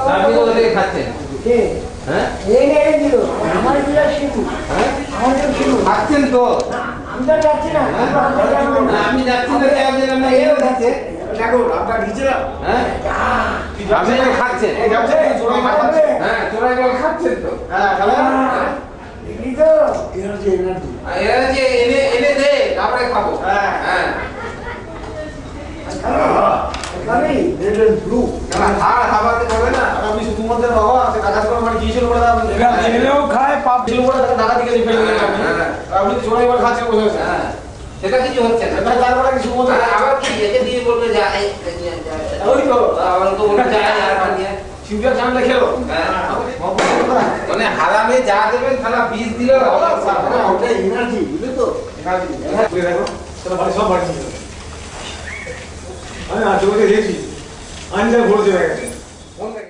আপনি তো ওদের খাচ্ছেন কে হ্যাঁ এই নেই দিল আমার বিলা শিবু হ্যাঁ আমার তো শিবু খাচ্ছেন তো আমি তো যাচ্ছি না আপনি যাচ্ছেন না আপনাদের আমরা এও যাচ্ছে দেখো আপনার নিচে না হ্যাঁ আপনি তো খাচ্ছেন এই যাচ্ছে চোরাই মাছ খাচ্ছে হ্যাঁ চোরাই মাল খাচ্ছেন তো হ্যাঁ খাবেন এই তো এনার্জি এনার্জি এরা যে এনে এনে দে তারপরে খাবো হ্যাঁ। হ্যাঁ খাবি রেড এন্ড ব্লু না হাড় খাবাতে হবে না আর আপনি শুধুমাত্র বাবা সে কাজ করে মানে কি ছিল বলে আপনি জেনেও খায় পাপ ছিল বলে তাকে ঢাকা দিকে ফেলে দিলেন আপনি হ্যাঁ। আর আপনি চোরাই মাছ খাচ্ছেন বসে বসে হ্যাঁ সেটা কিছু হচ্ছে না এবার তারপরে কি শুধুমাত্র আবার কি একে দিয়ে বলবে যে ওই তো আবার তো বলবে যায় আর বানিয়ে সিউটার জানলে খেলো হ্যাঁ মানে হারামে যা দেবেন খালা বীজ দিলে ওটা এনার্জি বুঝলি তো চলো বাড়ি সব বাড়ি নিয়ে যাও। আমি আজ ওকে দেখছি আনজার ভরে দেবে